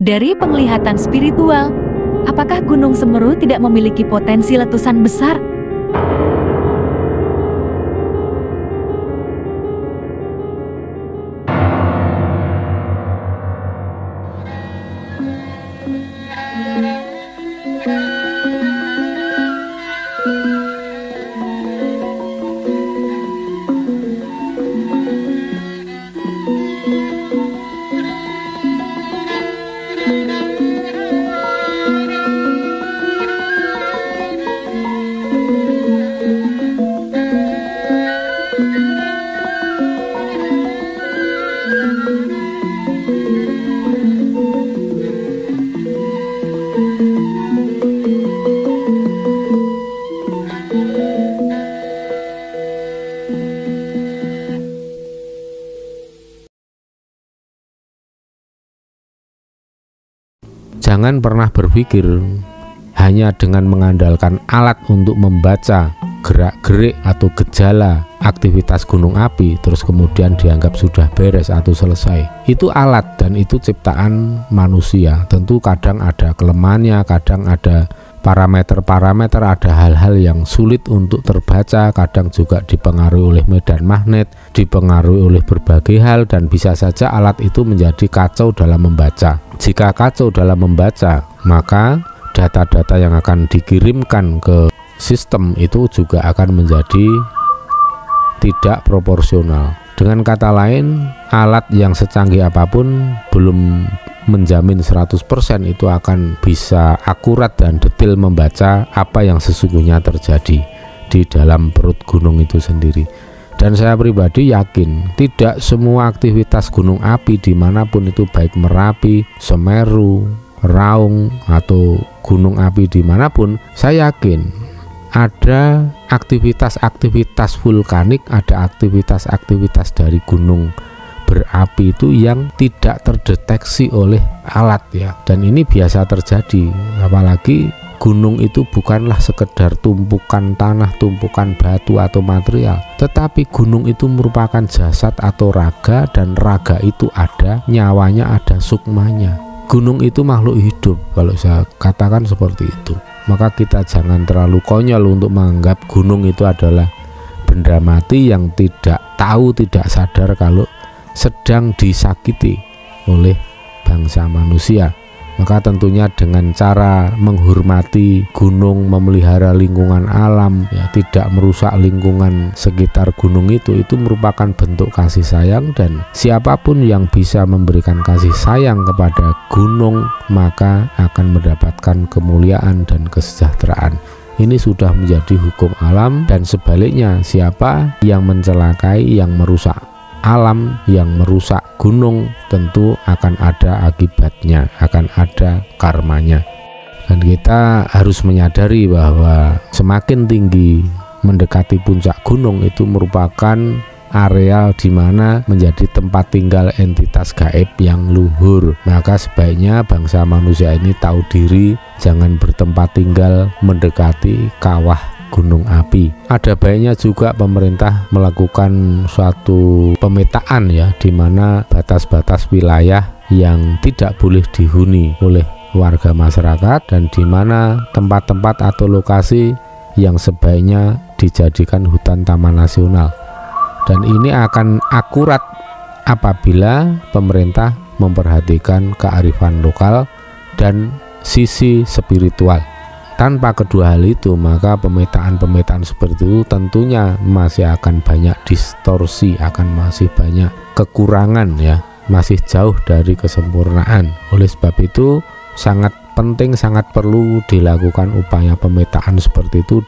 Dari penglihatan spiritual, apakah Gunung Semeru tidak memiliki potensi letusan besar? Jangan pernah berpikir hanya dengan mengandalkan alat untuk membaca gerak-gerik atau gejala aktivitas gunung api terus kemudian dianggap sudah beres atau selesai. Itu alat dan itu ciptaan manusia. Tentu kadang ada kelemahannya, kadang ada parameter-parameter, ada hal-hal yang sulit untuk terbaca, kadang juga dipengaruhi oleh medan magnet, dipengaruhi oleh berbagai hal, dan bisa saja alat itu menjadi kacau dalam membaca. Jika kacau dalam membaca, maka data-data yang akan dikirimkan ke sistem itu juga akan menjadi tidak proporsional. Dengan kata lain, alat yang secanggih apapun belum menjamin 100% itu akan bisa akurat dan detail membaca apa yang sesungguhnya terjadi di dalam perut gunung itu sendiri. Dan saya pribadi yakin tidak semua aktivitas gunung api dimanapun itu, baik Merapi, Semeru, Raung atau gunung api dimanapun, saya yakin ada aktivitas-aktivitas vulkanik, ada aktivitas-aktivitas dari gunung berapi itu yang tidak terdeteksi oleh alat ya. Dan ini biasa terjadi, apalagi gunung itu bukanlah sekedar tumpukan tanah, tumpukan batu atau material, tetapi gunung itu merupakan jasad atau raga, dan raga itu ada nyawanya, ada sukmanya. Gunung itu makhluk hidup, kalau saya katakan seperti itu. Maka kita jangan terlalu konyol untuk menganggap gunung itu adalah benda mati yang tidak tahu, tidak sadar kalau sedang disakiti oleh bangsa manusia. Maka tentunya dengan cara menghormati gunung, memelihara lingkungan alam ya, tidak merusak lingkungan sekitar gunung itu merupakan bentuk kasih sayang. Dan siapapun yang bisa memberikan kasih sayang kepada gunung maka akan mendapatkan kemuliaan dan kesejahteraan. Ini sudah menjadi hukum alam. Dan sebaliknya, siapa yang mencelakai, yang merusak alam, yang merusak gunung, tentu akan ada akibatnya, akan ada karmanya. Dan kita harus menyadari bahwa semakin tinggi mendekati puncak gunung itu merupakan area di mana menjadi tempat tinggal entitas gaib yang luhur. Maka sebaiknya bangsa manusia ini tahu diri, jangan bertempat tinggal mendekati kawah gunung api. Ada baiknya juga pemerintah melakukan suatu pemetaan ya, di mana batas-batas wilayah yang tidak boleh dihuni oleh warga masyarakat, dan di mana tempat-tempat atau lokasi yang sebaiknya dijadikan hutan taman nasional. Dan ini akan akurat apabila pemerintah memperhatikan kearifan lokal dan sisi spiritual. Tanpa kedua hal itu, maka pemetaan-pemetaan seperti itu tentunya masih akan banyak distorsi, akan masih banyak kekurangan ya, masih jauh dari kesempurnaan. Oleh sebab itu sangat penting, sangat perlu dilakukan upaya pemetaan seperti itu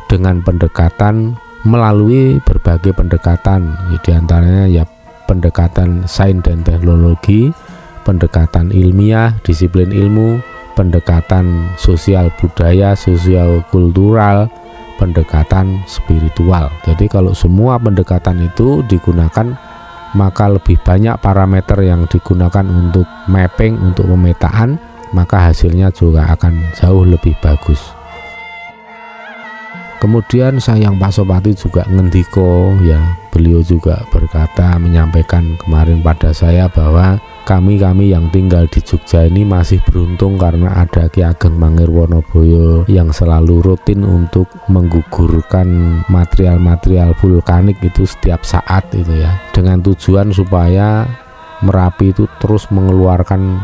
dengan pendekatan melalui berbagai pendekatan, di antaranya ya pendekatan sains dan teknologi, pendekatan ilmiah, disiplin ilmu, pendekatan sosial budaya, sosial kultural, pendekatan spiritual. Jadi kalau semua pendekatan itu digunakan, maka lebih banyak parameter yang digunakan untuk mapping, untuk pemetaan, maka hasilnya juga akan jauh lebih bagus. Kemudian Sayang Pasopati juga ngendiko ya, beliau juga berkata, menyampaikan kemarin pada saya bahwa kami yang tinggal di Jogja ini masih beruntung karena ada Ki Ageng Mangir Wonoboyo yang selalu rutin untuk menggugurkan material-material vulkanik itu setiap saat itu ya, dengan tujuan supaya Merapi itu terus mengeluarkan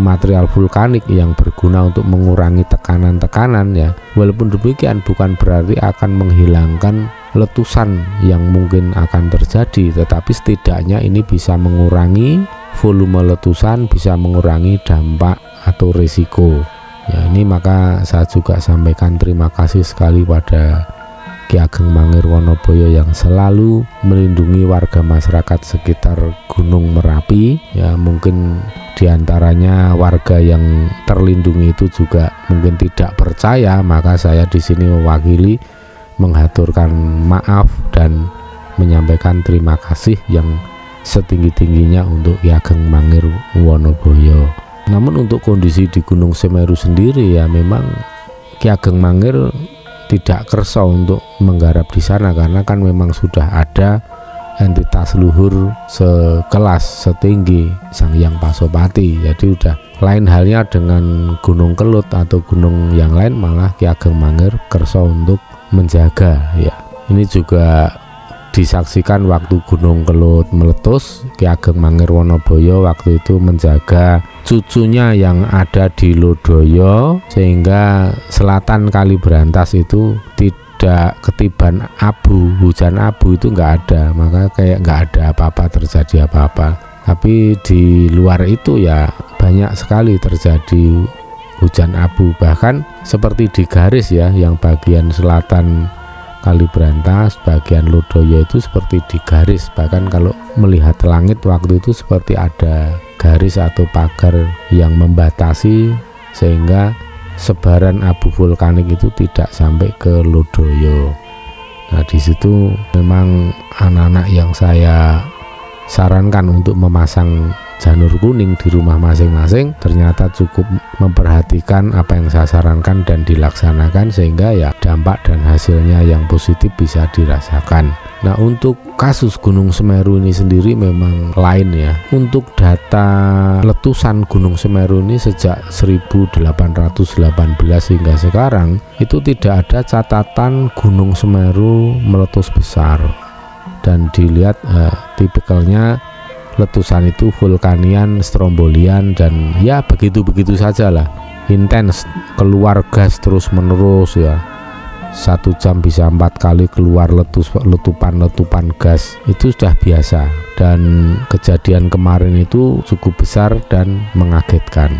material vulkanik yang berguna untuk mengurangi tekanan-tekanan ya. Walaupun demikian bukan berarti akan menghilangkan letusan yang mungkin akan terjadi, tetapi setidaknya ini bisa mengurangi volume letusan, bisa mengurangi dampak atau risiko. Ya, ini maka saya juga sampaikan terima kasih sekali pada Ki Ageng Mangir Wonoboyo yang selalu melindungi warga masyarakat sekitar Gunung Merapi. Ya, mungkin diantaranya warga yang terlindungi itu juga mungkin tidak percaya, maka saya di sini mewakili menghaturkan maaf dan menyampaikan terima kasih yang setinggi-tingginya untuk Ki Ageng Mangir Wonoboyo. Namun untuk kondisi di Gunung Semeru sendiri ya memang Ki Ageng Mangir tidak kersa untuk menggarap di sana karena kan memang sudah ada entitas luhur sekelas setinggi Sang Hyang Pasopati. Jadi udah lain halnya dengan Gunung Kelut atau gunung yang lain, malah Ki Ageng Mangir kersa untuk menjaga ya. Ini juga disaksikan waktu Gunung Kelut meletus, Ki Ageng Mangir Wonoboyo waktu itu menjaga cucunya yang ada di Lodoyo sehingga selatan Kali Brantas itu tidak ketiban abu, hujan abu itu nggak ada, maka kayak nggak ada apa-apa, terjadi apa-apa. Tapi di luar itu ya banyak sekali terjadi hujan abu, bahkan seperti di garis ya, yang bagian selatan Kali Brantas, bagian Lodoyo itu seperti di garis, bahkan kalau melihat langit waktu itu seperti ada garis atau pagar yang membatasi sehingga sebaran abu vulkanik itu tidak sampai ke Lodoyo. Nah, di situ memang anak-anak yang saya sarankan untuk memasang janur kuning di rumah masing-masing ternyata cukup memperhatikan apa yang saya sarankan dan dilaksanakan sehingga ya dampak dan hasilnya yang positif bisa dirasakan. Nah, untuk kasus Gunung Semeru ini sendiri memang lain ya. Untuk data letusan Gunung Semeru ini sejak 1818 hingga sekarang itu tidak ada catatan Gunung Semeru meletus besar, dan dilihat tipikalnya letusan itu vulkanian, strombolian, dan ya begitu-begitu saja lah, intens, keluar gas terus menerus ya, 1 jam bisa 4 kali keluar letupan gas, itu sudah biasa. Dan kejadian kemarin itu cukup besar dan mengagetkan.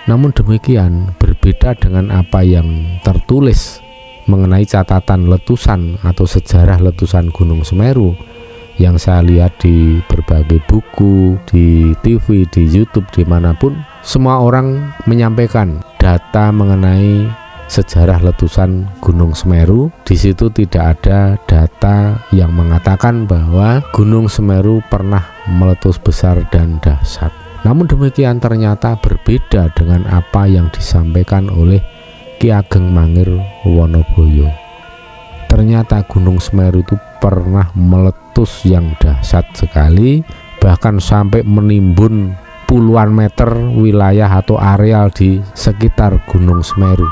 Namun demikian berbeda dengan apa yang tertulis mengenai catatan letusan atau sejarah letusan Gunung Semeru yang saya lihat di berbagai buku, di TV, di YouTube, dimanapun semua orang menyampaikan data mengenai sejarah letusan Gunung Semeru. Di situ tidak ada data yang mengatakan bahwa Gunung Semeru pernah meletus besar dan dahsyat. Namun demikian ternyata berbeda dengan apa yang disampaikan oleh Ki Ageng Mangir Wonoboyo. Ternyata Gunung Semeru itu pernah meletus yang dahsyat sekali, bahkan sampai menimbun puluhan meter wilayah atau areal di sekitar Gunung Semeru.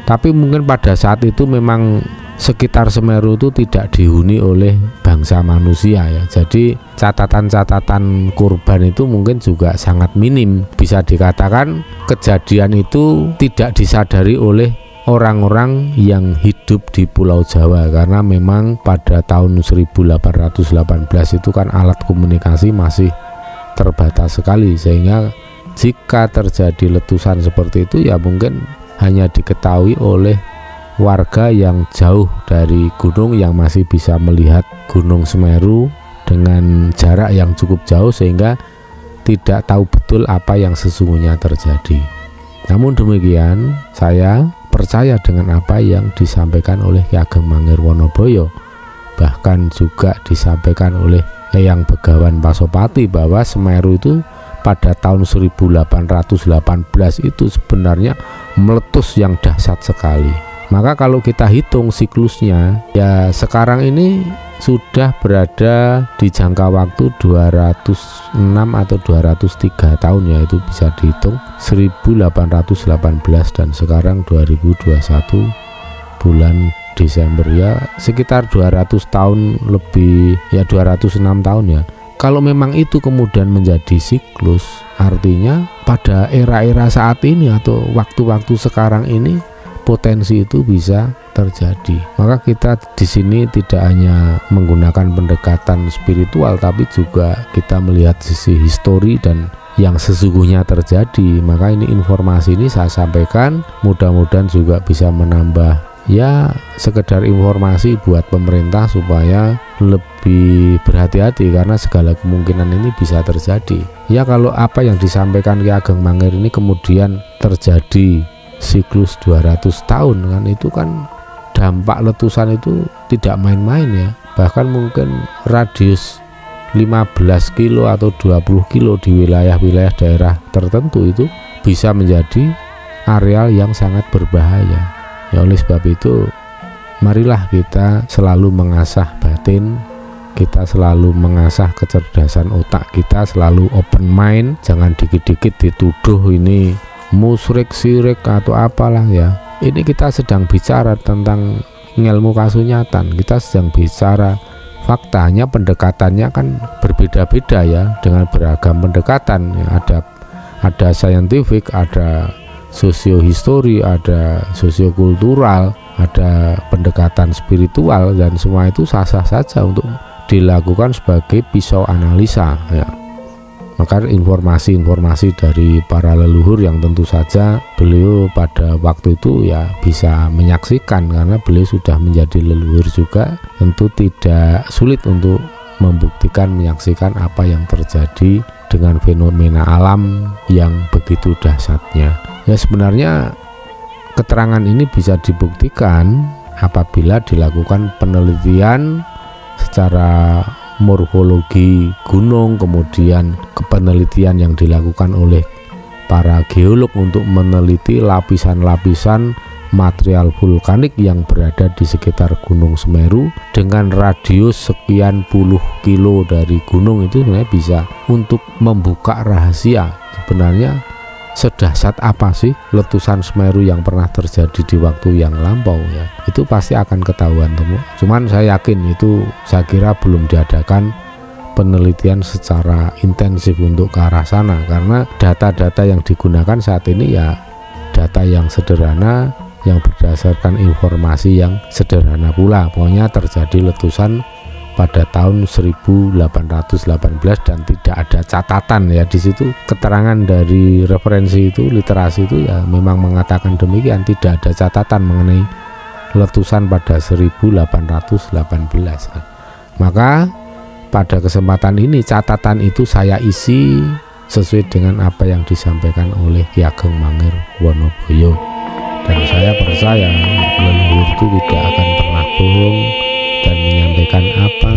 Tapi mungkin pada saat itu memang sekitar Semeru itu tidak dihuni oleh bangsa manusia ya. Jadi catatan-catatan kurban itu mungkin juga sangat minim. Bisa dikatakan kejadian itu tidak disadari oleh orang-orang yang hidup di Pulau Jawa, karena memang pada tahun 1818 itu kan alat komunikasi masih terbatas sekali, sehingga jika terjadi letusan seperti itu ya mungkin hanya diketahui oleh warga yang jauh dari gunung, yang masih bisa melihat Gunung Semeru dengan jarak yang cukup jauh sehingga tidak tahu betul apa yang sesungguhnya terjadi. Namun demikian saya percaya dengan apa yang disampaikan oleh Ki Ageng Mangir Wonoboyo, bahkan juga disampaikan oleh Eyang Begawan Pasopati bahwa Semeru itu pada tahun 1818 itu sebenarnya meletus yang dahsyat sekali. Maka kalau kita hitung siklusnya, ya sekarang ini sudah berada di jangka waktu 206 atau 203 tahun, ya itu bisa dihitung 1818 dan sekarang 2021 bulan Desember, ya sekitar 200 tahun lebih, ya 206 tahun ya. Kalau memang itu kemudian menjadi siklus, artinya pada era-era saat ini atau waktu-waktu sekarang ini potensi itu bisa terjadi. Maka kita di sini tidak hanya menggunakan pendekatan spiritual, tapi juga kita melihat sisi histori dan yang sesungguhnya terjadi. Maka ini informasi ini saya sampaikan, mudah-mudahan juga bisa menambah, ya sekedar informasi buat pemerintah supaya lebih berhati-hati, karena segala kemungkinan ini bisa terjadi. Ya kalau apa yang disampaikan Ki Ageng Mangir ini kemudian terjadi siklus 200 tahun kan, itu kan dampak letusan itu tidak main-main ya. Bahkan mungkin radius 15 kilo atau 20 kilo di wilayah-wilayah daerah tertentu itu bisa menjadi areal yang sangat berbahaya. Ya oleh sebab itu marilah kita selalu mengasah batin, kita selalu mengasah kecerdasan otak kita, selalu open mind, jangan dikit-dikit dituduh ini musyrik, syirik atau apalah ya. Ini kita sedang bicara tentang ilmu kasunyatan, kita sedang bicara faktanya, pendekatannya kan berbeda-beda ya, dengan beragam pendekatan ya. Ada scientific, ada sosiohistori, ada sosiokultural, ada pendekatan spiritual, dan semua itu sah-sah saja untuk dilakukan sebagai pisau analisa ya. Maka informasi-informasi dari para leluhur yang tentu saja beliau pada waktu itu ya bisa menyaksikan, karena beliau sudah menjadi leluhur juga, tentu tidak sulit untuk membuktikan, menyaksikan apa yang terjadi dengan fenomena alam yang begitu dahsyatnya. Ya sebenarnya keterangan ini bisa dibuktikan apabila dilakukan penelitian secara morfologi gunung, kemudian penelitian yang dilakukan oleh para geolog untuk meneliti lapisan-lapisan material vulkanik yang berada di sekitar Gunung Semeru dengan radius sekian puluh kilo dari gunung. Itu sebenarnya bisa untuk membuka rahasia sebenarnya sedahsyat apa sih letusan Semeru yang pernah terjadi di waktu yang lampau ya. Itu pasti akan ketahuan temu. Cuman saya yakin itu, saya kira belum diadakan penelitian secara intensif untuk ke arah sana, karena data-data yang digunakan saat ini ya data yang sederhana, yang berdasarkan informasi yang sederhana pula. Pokoknya terjadi letusan pada tahun 1818 dan tidak ada catatan ya di situ. Keterangan dari referensi itu, literasi itu ya memang mengatakan demikian, tidak ada catatan mengenai letusan pada 1818. Maka pada kesempatan ini catatan itu saya isi sesuai dengan apa yang disampaikan oleh Ki Ageng Mangir Wonoboyo, dan saya percaya leluhur itu tidak akan pernah bohong dan menyampaikan apa